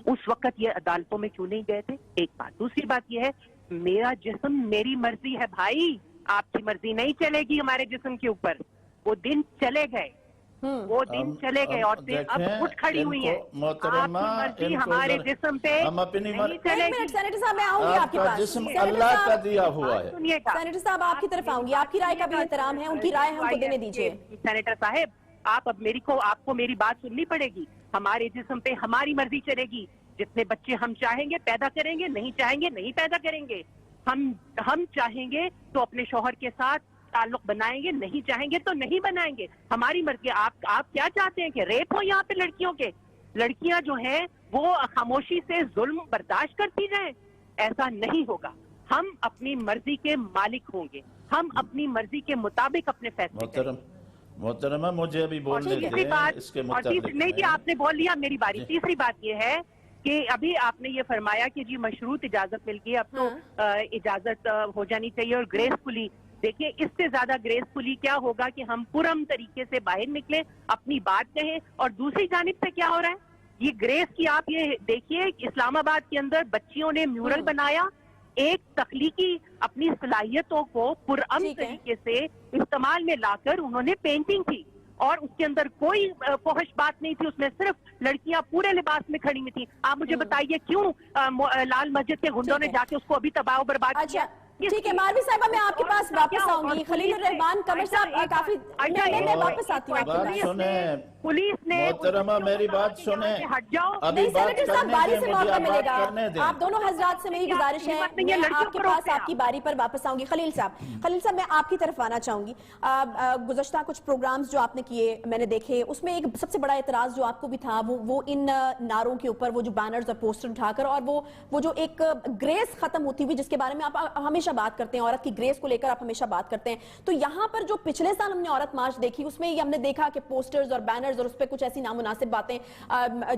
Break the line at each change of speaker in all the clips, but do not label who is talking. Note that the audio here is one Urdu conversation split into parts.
اس وقت یہ عدالتوں میں کیوں نہیں گئے تھے؟ ایک بات. دوسری بات یہ ہے میرا جسم میری مرضی ہے بھائی, آپ کی مرضی نہیں چلے گی ہمارے جسم کے اوپر. وہ دن چلے گئے, وہ دن چلے گئے اور اب اٹھ کھڑی ہوئی ہیں.
محترمہ
آپ کی مرضی ہمارے جسم پہ نہیں چلے گی.
سینیٹر صاحب میں آؤں گی آپ کے پاس.
جسم اللہ کا دیا ہوا ہے.
سینیٹر صاحب آپ کی طرف آؤں گی, آپ کی رائے کا بھی احترام ہے, ان کی رائے ہم کو دینے دیجئے.
سینیٹر صاحب آپ اب آپ کو میری بات سننی پڑے گی. ہمارے جسم پہ ہماری مرضی چلے گی. جتنے بچے ہم چاہیں گے پیدا کریں گے, نہیں چاہیں گے نہیں پیدا کریں گے. ہم چاہیں گے تو اپنے شوہر کے ساتھ تعلق بنائیں گے, نہیں چاہیں گے تو نہیں بنائیں گے. ہماری مرضی. آپ کیا چاہتے ہیں کہ ریپ ہو یہاں پہ لڑکیوں کے؟ لڑکیاں جو ہیں وہ خاموشی سے ظلم برداشت کرتی جائیں؟ ایسا نہیں ہوگا. ہم اپنی مرضی کے مالک ہوں گے, ہم اپنی مرضی کے مطابق اپنے فیصلے کریں گے.
محترمہ مجھے ابھی بولنے دیں اس کے مطابق.
نہیں جی آپ نے بول لیا, میری باری. تیسری بات یہ ہے کہ ابھی آپ نے یہ فرمایا کہ جی مشروط اجازت مل گئی, اب تو اجازت ہو جانی چاہیے اور گریسفلی. دیکھیں اس سے زیادہ گریسفلی کیا ہوگا کہ ہم پرم طریقے سے باہر نکلیں, اپنی بات کہیں. اور دوسری جانب سے کیا ہو رہا ہے, یہ گریس کی آپ یہ دیکھیے اسلام آباد کے اندر بچیوں نے میورل بنایا, ایک تخلیقی اپنی صلاحیتوں کو پرامن طریقے سے استعمال میں لا کر انہوں نے پینٹنگ کی, اور اس کے اندر کوئی فحش بات نہیں تھی. اس میں صرف لڑکیاں پورے لباس میں کھڑی ہوئی تھیں. آپ مجھے بتائیے کیوں لال مسجد کے گنڈوں نے جا کے اس کو ابھی تباہ و برباد کیا؟
ٹھیک ہے ماروی صاحبہ میں آپ کے پاس واپس آؤں گی. خلیل الرحمان قمر صاحب کافی میں واپس آتی ہوں.
بات سنیں
پولیس نے
محترمہ, میری بات سنیں.
ہٹ جاؤ.
ابھی بات کرنے دیں, مجھے بات کرنے دیں.
آپ دونوں حضرات سے میری گزارش ہے, میں آپ کے پاس آپ کی باری پر واپس آؤں گی. خلیل صاحب میں آپ کی طرف آنا چاہوں گی. گزشتہ کچھ پروگرامز جو آپ نے کیے میں نے دیکھے, اس میں ایک سب سے بڑا اعتراض جو آپ کو بھی تھا وہ ان نعروں کے اوپر وہ جو بینرز اور پوسٹر اٹھا کر, اور وہ جو ایک گریس ختم ہوتی ہوئی جس کے بارے میں آپ ہمیشہ بات کرتے ہیں, عورت کی گریس کو لے کر آپ ہمیشہ بات کرتے ہیں. تو یہاں پر جو پچھلے سال ہم نے عورت مارچ دیکھی, اس میں ہم نے دیکھا کہ پوسٹرز اور بینرز اور اس پہ کچھ ایسی نامناسب باتیں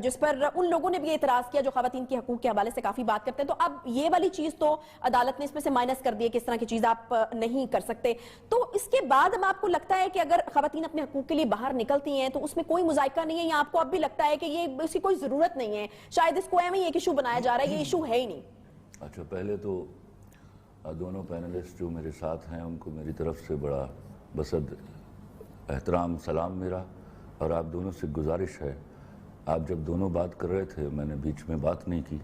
جس پر ان لوگوں نے بھی اعتراض کیا جو خواتین کے حقوق کے حوالے سے کافی بات کرتے ہیں. تو اب یہ والی چیز تو عدالت نے اس میں سے مائنس کر دی ہے کہ اس طرح کی چیز آپ نہیں کر سکتے. تو اس کے بعد اب آپ کو لگتا ہے کہ اگر خواتین اپنے حقوق کے لیے باہر نکلتی ہیں تو اس میں کوئی مذائقہ نہیں ہے, یا آپ کو اب بھی لگتا ہے کہ یہ اس کی کوئی ضرورت نہیں ہے, شاید اس کو ایویں ایک ایشو بنایا جا رہا ہے, یہ ایشو ہے ہی نہیں؟
اچھا, پہلے تو دونوں پینلسٹ جو میرے ساتھ ہیں ان کو میری طرف سے بڑا بسد احترام سلام میرا, اور آپ دونوں سے گزارش ہے, آپ جب دونوں بات کر رہے تھے میں نے بیچ میں بات نہیں کی.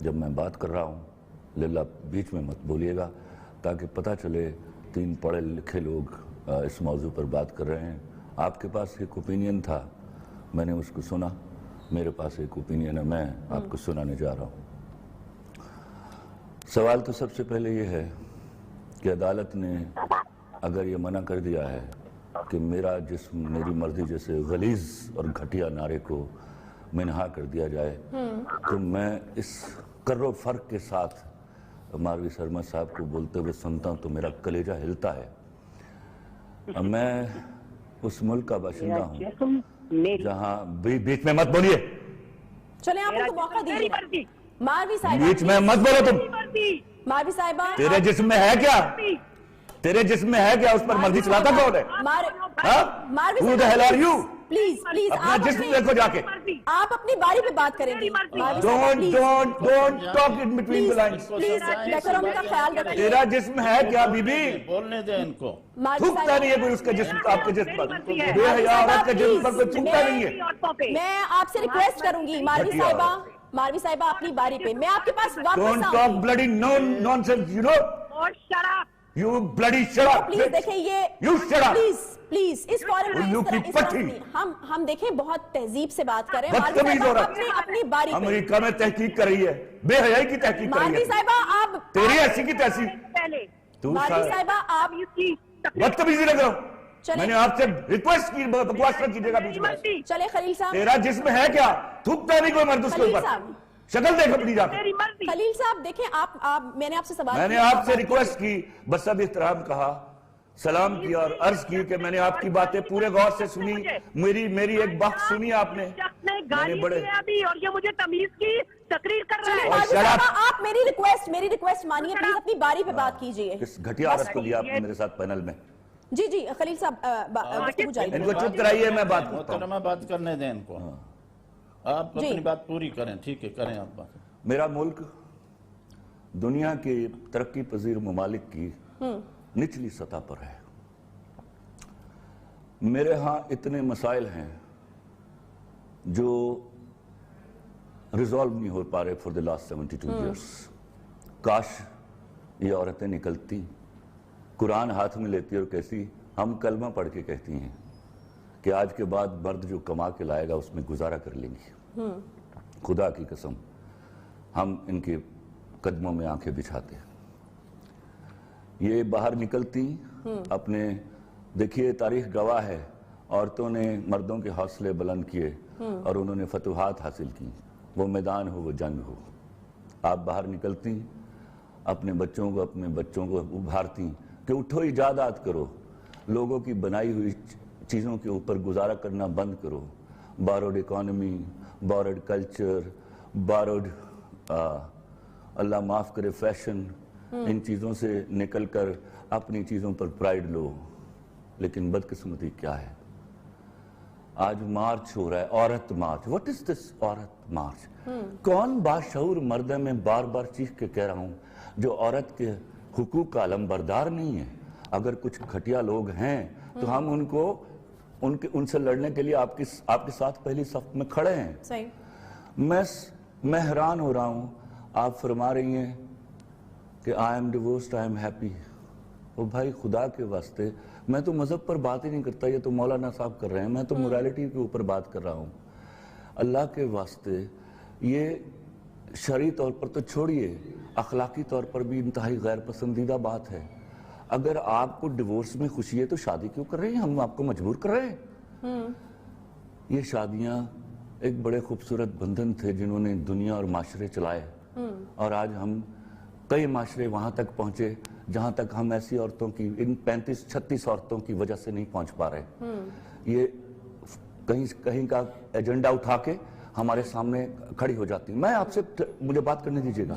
جب میں بات کر رہا ہوں للہ بیچ میں مت بولیے گا, تاکہ پتہ چلے تین پڑھے لکھے لوگ اس موضوع پر بات کر رہے ہیں. آپ کے پاس ایک اوپینین تھا, میں نے اس کو سنا. میرے پاس ایک اوپینین ہے, میں آپ کو سنانے جا رہا ہوں. سوال تو سب سے پہلے یہ ہے کہ عدالت نے اگر یہ منع کر دیا ہے کہ میرا جسم میری مرضی جیسے غلیظ اور گھٹیا نعرے کو منہا کر دیا جائے, تو میں اس کر و فرق کے ساتھ ماروی سرمد صاحب کو بولتے ہوئے سنتا ہوں تو میرا کلیجہ ہلتا ہے. میں اس ملک کا باشندہ ہوں جہاں بیچ میں مت بولیے,
چلیں آپ کو موقع دیجیے. ماروی صاحبہ
بیچ میں مت بولو تم.
ماروی صاحبہ
تیرے جسم میں ہے کیا, تیرے جسم میں ہے کیا, اس پر مرضی چلاتا کون ہے؟
ماروی صاحبہ پلیز
اپنا جسم دیکھو جا کے.
آپ اپنی باری پہ بات کریں گی.
Don't talk in between the lines.
Please decorum کا خیال رکھیں.
تیرا جسم ہے کیا بی بی؟
بولنے دیں ان کو.
تھوکتا نہیں ہے کوئی اس کا جسم, آپ کے جسم پر بے حیا عورت کے جسم پر کوئی تھوکتا نہیں ہے.
میں آپ سے ریکویسٹ کروں گی ماروی صاحبہ اپنی باری پہ, میں آپ کے پاس واپس
Don't talk bloody nonsense, you know. You bloody shut up.
Please دیکھیں یہ
You shut up.
پلیز اس فورم میں اس طرح نہیں. ہم دیکھیں بہت تہذیب سے بات کریں.
بدتمیز عورت
اپنی باری پہ
امریکہ میں تحقیق کر رہی ہے, بے حیائی کی تحقیق کر رہی
ماروی
ہے.
صاحبہ آپ
تیری ایسی کی تحقیق.
ماروی صاحبہ آپ
بدتمیزی لگ رہا ہوں. میں نے آپ سے ریکویسٹ کی, بکواس نہ کیجیے گا بیچ میں.
چلے خلیل صاحب,
تیرا جسم ہے کیا, تھوکتا نہیں کوئی مرد اس کے اوپر, شکل دیکھ اپنی جا کے.
خلیل صاحب دیکھیں آپ میں نے آپ سے سوال
میں نے آپ سے ریکویسٹ کی, بسد احترام کہا, سلام کیا اور عرض کی کہ میں نے آپ کی باتیں پورے غور سے سنی, میری ایک بات سنی آپ نے.
میں نے بڑے اور یہ مجھے تمیز کی تقریر کر رہا
ہے. آپ میری ریکویسٹ مانیے, پلیز اپنی باری پہ بات کیجئے.
کس گھٹیا عورت کو لیا آپ نے میرے ساتھ پینل میں؟
جی خلیل صاحب
ان کو چپ کرائیے, میں بات کرتا ہوں.
محترمہ بات کرنے دیں ان کو. آپ اپنی بات پوری کریں. ٹھیک ہے, کریں آپ بات.
میرا ملک دنیا کے ترقی پذیر ممالک کی نچلی سطح پر ہے. میرے ہاں اتنے مسائل ہیں جو ریزالو نہیں ہو پا رہے فور دی لاسٹ 72 ایئرس. کاش یہ عورتیں نکلتی, قرآن ہاتھ میں لیتی اور کہتی, ہم کلمہ پڑھ کے کہتی ہیں کہ آج کے بعد مرد جو کما کے لائے گا اس میں گزارا کر لیں گی. خدا کی قسم ہم ان کے قدموں میں آنکھیں بچھاتے ہیں. یہ باہر نکلتی اپنے, دیکھیے تاریخ گواہ ہے, عورتوں نے مردوں کے حوصلے بلند کیے اور انہوں نے فتوحات حاصل کی, وہ میدان ہو وہ جنگ ہو. آپ باہر نکلتی اپنے بچوں کو ابھارتی کہ اٹھو ایجادات کرو, لوگوں کی بنائی ہوئی چیزوں کے اوپر گزارا کرنا بند کرو. Borrowed economy, borrowed culture, borrowed اللہ معاف کرے فیشن, ان چیزوں سے نکل کر اپنی چیزوں پر پرائیڈ لو. لیکن بدقسمتی کیا ہے, آج مارچ ہو رہا ہے, عورت مارچ. واٹ از دس عورت مارچ؟ کون باشعور مرد ہے, میں بار بار چیخ کے کہہ رہا ہوں, جو عورت کے حقوق کا علمبردار نہیں ہے. اگر کچھ گھٹیا لوگ ہیں تو ہم ان سے لڑنے کے لیے آپ کے ساتھ پہلی صف میں کھڑے ہیں. میں حیران ہو رہا ہوں, آپ فرما رہی ہیں کہ I am divorced, I am happy. او بھائی خدا کے واسطے, میں تو مذہب پر بات ہی نہیں کرتا, یہ تو مولانا صاحب کر رہے ہیں, میں تو موریلٹی کے اوپر بات کر رہا ہوں. اللہ کے واسطے یہ شرعی طور پر تو چھوڑیے, اخلاقی طور پر بھی انتہائی غیر پسندیدہ بات ہے. اگر آپ کو ڈیورس میں خوشی ہے تو شادی کیوں کر رہے ہیں؟ ہم آپ کو مجبور کر رہے ہیں. یہ شادیاں ایک بڑے خوبصورت بندھن تھے جنہوں نے دنیا اور معاشرے چلائے, اور آج ہم کئی معاشرے وہاں تک پہنچے جہاں تک ہم ایسی عورتوں کی, ان 35-36 عورتوں کی وجہ سے نہیں پہنچ پا رہے. یہ کہیں کا ایجنڈا اٹھا کے ہمارے سامنے کھڑی ہو جاتی. میں آپ سے, مجھے بات کرنے دیجیے گا.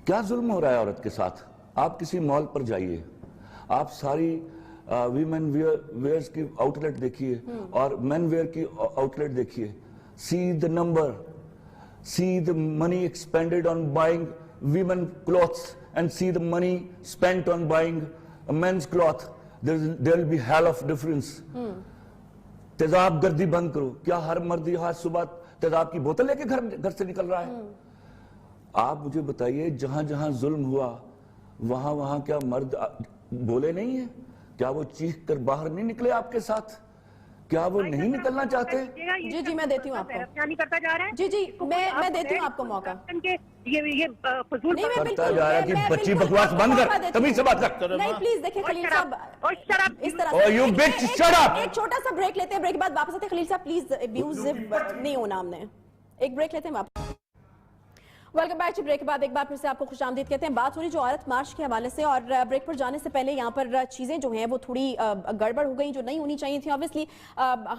کیا ظلم ہو رہا ہے عورت کے ساتھ؟ آپ کسی مال پر جائیے, آپ ساری ویمن ویئرز کی آؤٹ لیٹ دیکھیے اور مین ویئر کی آؤٹ لیٹ دیکھیے. see the number, see the money expended on buying women clothes and see the money spent on buying a men's cloth. there will be hell of difference. تیزاب گردی بند کرو. کیا ہر مرد یہاں صبح تیزاب کی بوتل لے کے گھر سے نکل رہا ہے؟ آپ مجھے بتائیے, جہاں جہاں ظلم ہوا وہاں کیا مرد بولے نہیں ہیں؟ کیا وہ چیخ کر باہر نہیں نکلے آپ کے ساتھ؟ کیا وہ نہیں نکلنا چاہتے؟
جی میں دیتی ہوں آپ کو.
نہیں کرتا جا رہا ہے.
جی میں دیتی ہوں آپ کو موقع.
یہ فضول
کرتا جا رہا ہے کہ بچی بکواس بند کر, تبھی سے بات کر.
نہیں پلیز دیکھیں خلیل صاحب, اس طرح
Oh you bitch, shut up!
ایک چھوٹا سا بریک لیتے ہیں, بریک بعد واپس آتے ہیں. خلیل صاحب پلیز ابیوز نہیں ہونا, ہم نے ایک بریک لیتے ہیں واپس. Welcome back. بریک کے بعد ایک بار پھر سے آپ کو خوش آمدید کہتے ہیں. بات ہو رہی جو عورت مارچ کے حوالے سے, اور بریک پر جانے سے پہلے یہاں پر چیزیں جو ہیں وہ تھوڑی گڑبڑ ہو گئی جو نہیں ہونی چاہیے تھیں. obviously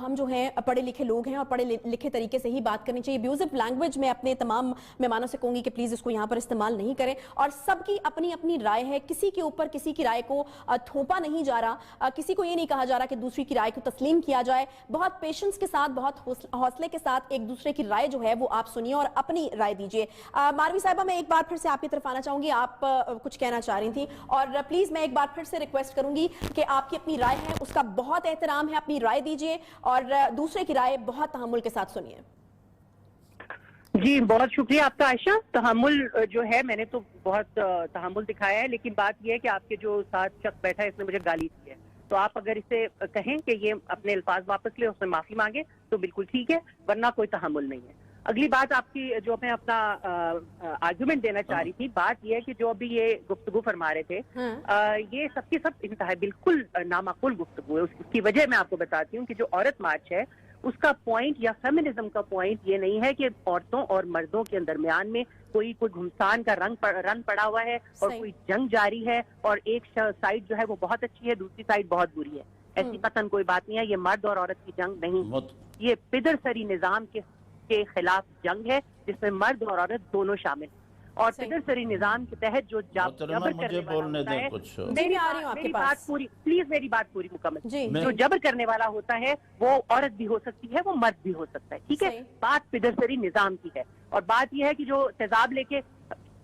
ہم جو ہیں پڑھے لکھے لوگ ہیں اور پڑھے لکھے طریقے سے ہی بات کرنی چاہیے. ابیوزو لینگویج میں اپنے تمام مہمانوں سے کہوں گی کہ پلیز اس کو یہاں پر استعمال نہیں کریں, اور سب کی اپنی اپنی رائے ہے. کسی کے اوپر کسی کی رائے کو تھوپا نہیں جا رہا, کسی کو یہ نہیں کہا جا رہا کہ دوسری کی رائے کو تسلیم کیا جائے. بہت پیشنس کے ساتھ, بہت حوصلے کے ساتھ ایک دوسرے کی رائے جو ہے وہ آپ سنیے اور اپنی رائے دیجیے. ماروی صاحبہ, میں ایک بار پھر سے آپ کی طرف آنا چاہوں گی, آپ کچھ کہنا چاہ رہی تھیں, اور پلیز میں ایک بار پھر سے ریکویسٹ کروں گی کہ آپ کی اپنی رائے ہے, اس کا بہت احترام ہے, اپنی رائے دیجیے اور دوسرے کی رائے بہت تحمل کے ساتھ سنیے.
جی بہت شکریہ آپ کا عائشہ. تحمل جو ہے, میں نے تو بہت تحمل دکھایا ہے, لیکن بات یہ ہے کہ آپ کے جو ساتھ شخص بیٹھا ہے اس نے مجھے گالی دی ہے, تو آپ اگر اسے کہیں کہ یہ اپنے الفاظ واپس لے, اس سے معافی مانگے تو بالکل ٹھیک ہے, ورنہ کوئی تحمل نہیں ہے. اگلی بات آپ کی جو میں اپنا آرگومنٹ دینا چاہ رہی تھی, بات یہ ہے کہ جو ابھی یہ گفتگو فرما رہے تھے, یہ سب کی سب انتہائی بالکل نامعقول گفتگو ہے. اس کی وجہ میں آپ کو بتاتی ہوں کہ جو عورت مارچ ہے اس کا پوائنٹ یا فیمنزم کا پوائنٹ یہ نہیں ہے کہ عورتوں اور مردوں کے درمیان میں کوئی گھمسان کا رنگ پڑا ہوا ہے اور کوئی جنگ جاری ہے, اور ایک سائڈ جو ہے وہ بہت اچھی ہے, دوسری سائڈ بہت بری ہے. ایسی قطعاً کوئی بات نہیں ہے. یہ مرد اور عورت کی جنگ نہیں, یہ پدر سری نظام کے خلاف جنگ ہے جس میں مرد اور عورت دونوں شامل ہیں. اور پیدرسری نظام کے تحت جو جبر کرنے والا ہوتا ہے، میری بات پوری پلیز، میری بات پوری مکمل، جو جبر کرنے والا ہوتا ہے وہ عورت بھی ہو سکتی ہے، وہ مرد بھی ہو سکتا ہے، ٹھیک ہے؟ بات پیدرسری نظام کی ہے، اور بات یہ ہے کہ جو تیزاب لے کے،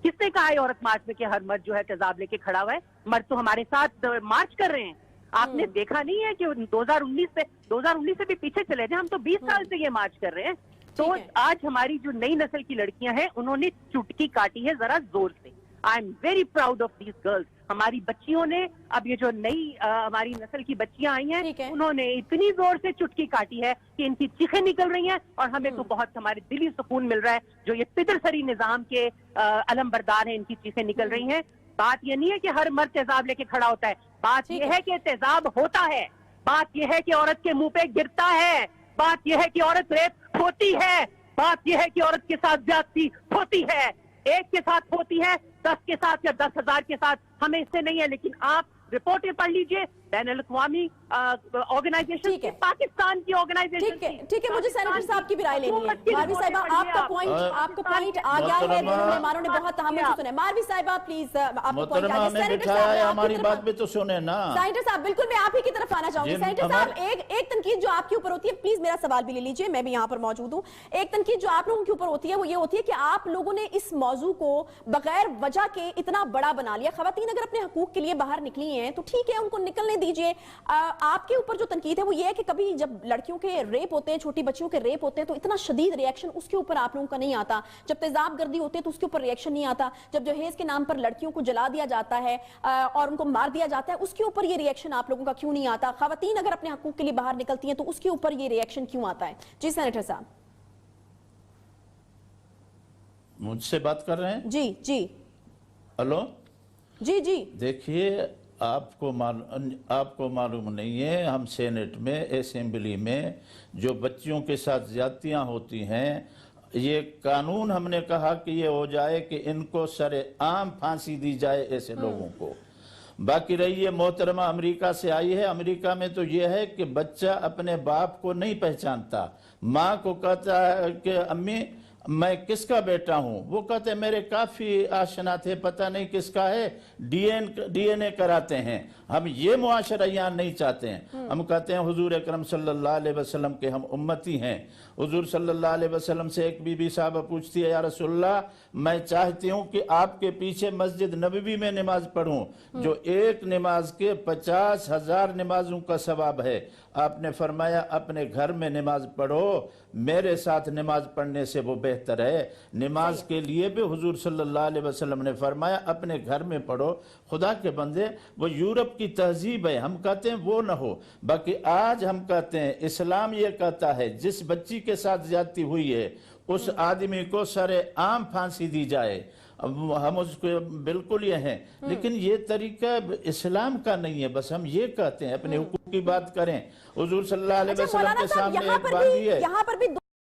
کس نے کہا ہے عورت مارچ میں کہ ہر مرد جو ہے تیزاب لے کے کھڑا ہوا ہے؟ مرد تو ہمارے ساتھ مارچ کر رہے ہیں. آپ نے دیکھا نہیں ہے کہ 2019 سے بھی پیچھے چلے جائیں، ہم تو 20 سال سے یہ مارچ کر رہے ہیں. تو آج ہماری جو نئی نسل کی لڑکیاں ہیں انہوں نے چٹکی کاٹی ہے ذرا زور سے. I am very proud of these girls. ہماری بچیوں نے، اب یہ جو نئی ہماری نسل کی بچیاں آئی ہیں انہوں نے اتنی زور سے چٹکی کاٹی ہے کہ ان کی چیخیں نکل رہی ہیں، اور ہمیں تو بہت ہمارے دلی سکون مل رہا ہے. جو یہ پیدرسری نظام کے علم بردار ہیں ان کی چیخیں نکل رہی ہیں. بات یہ نہیں ہے کہ ہر مرد تیزاب لے کے کھڑا ہوتا ہے، بات یہ ہے کہ تیزاب ہوتا ہے، بات یہ ہے کہ عورت کے منہ پہ گرتا ہے، بات یہ ہے کہ عورت ریپ ہوتی ہے، بات یہ ہے کہ عورت کے ساتھ زیادتی ہوتی ہے. ایک کے ساتھ ہوتی ہے، 10 کے ساتھ یا 10,000 کے ساتھ ہمیں اس سے نہیں ہے. لیکن آپ رپورٹیں پڑھ لیجئے، بین الاقوامی آرگنائزیشن، پاکستان کی آرگنائزیشن.
ٹھیک ہے، مجھے سینیٹر صاحب کی بھی رائے لینی ہے. ماروی صاحبہ آپ کا پوائنٹ آ گیا ہے، مہمانوں نے بہت تحمل سے سنا ہے. ماروی صاحبہ پلیز آپ کو پوائنٹ آ گیا. سینیٹر صاحب
ہماری بات بھی تو سنیں نا.
سینیٹر صاحب بالکل میں آپ ہی کی طرف آنا چاہوں گی. سینیٹر صاحب ایک تنقید جو آپ کے اوپر ہوتی ہے، پلیز میرا سوال بھی لے لیجئے، میں بھی یہاں پر موجود ہوں. ایک تنقید جو آپ لوگوں کے اوپر ہوتی ہے وہ یہ ہوتی ہے کہ آپ لوگوں نے اس موضوع کو بغیر وجہ کے اتنا بڑا بنا لیا. خواتین اگر اپنے حقوق کے لیے باہر نکلی ہیں تو ٹھیک ہے، ان کو نکلنے دیجئے. آپ کے اوپر جو تنقید ہے وہ یہ ہے کہ کبھی جب لڑکیوں کے ریپ ہوتے ہیں، چھوٹی بچیوں کے ریپ ہوتے ہیں تو اتنا شدید ریئیکشن اس کے اوپر آپ لوگوں کا نہیں آتا. جب تیزاب گردی ہوتے ہیں تو اس کے اوپر ریئیکشن نہیں آتا. جب جہیز کے نام پر لڑکیوں کو جلا دیا جاتا ہے اور ان کو مار دیا جاتا ہے، اس کے اوپر یہ ریئیکشن آپ لوگوں کا کیوں نہیں آتا؟ خواتین اگر اپنے حقوق کے لیے باہر نکلتی ہیں تو اس کے اوپر یہ ریئیکشن کیوں آتا ہے؟ جی سینیٹر صاحب.
مجھ سے بات کر رہے ہیں؟
جی جی
ہلو
جی جی.
دیکھیے، آپ کو معلوم نہیں ہے، ہم سینٹ میں، اسمبلی میں جو بچیوں کے ساتھ زیادتیاں ہوتی ہیں، یہ قانون ہم نے کہا کہ یہ ہو جائے کہ ان کو سر عام پھانسی دی جائے ایسے لوگوں کو. باقی رہی یہ محترمہ امریکہ سے آئی ہے. امریکہ میں تو یہ ہے کہ بچہ اپنے باپ کو نہیں پہچانتا. ماں کو کہتا ہے کہ امی میں کس کا بیٹا ہوں، وہ کہتے ہیں میرے کافی آشنا تھے، پتہ نہیں کس کا ہے، ڈی این اے کراتے ہیں. ہم یہ معاشرہ یہاں نہیں چاہتے ہیں. ہم کہتے ہیں حضور اکرم صلی اللہ علیہ وسلم کے ہم امتی ہیں. حضور صلی اللہ علیہ وسلم سے ایک بی بی صاحبہ پوچھتی ہے، یا رسول اللہ میں چاہتی ہوں کہ آپ کے پیچھے مسجد نبوی میں نماز پڑھوں، جو ایک نماز کے 50,000 نمازوں کا ثواب ہے. آپ نے فرمایا اپنے گھر میں نماز پڑھو، میرے ساتھ نماز پڑھنے سے وہ بہتر ہے. نماز کے لیے بھی حضور صلی اللہ علیہ وسلم نے فرمایا اپنے گھر میں پڑھو. خدا کے بندے، وہ یورپ کی تہذیب ہے، ہم کہتے ہیں وہ نہ ہو. باقی آج ہم کہتے ہیں اسلام یہ کہتا ہے جس بچی کے ساتھ زیادتی ہوئی ہے اس آدمی کو سر عام پھانسی دی جائے. ہم اس کو بالکل یہ ہیں، لیکن یہ طریقہ اسلام کا نہیں ہے. بس ہم یہ کہتے ہیں اپنے حقوق کی بات کریں. حضور صلی اللہ علیہ وسلم کے سامنے ایک بات ہے،
یہاں پر بھی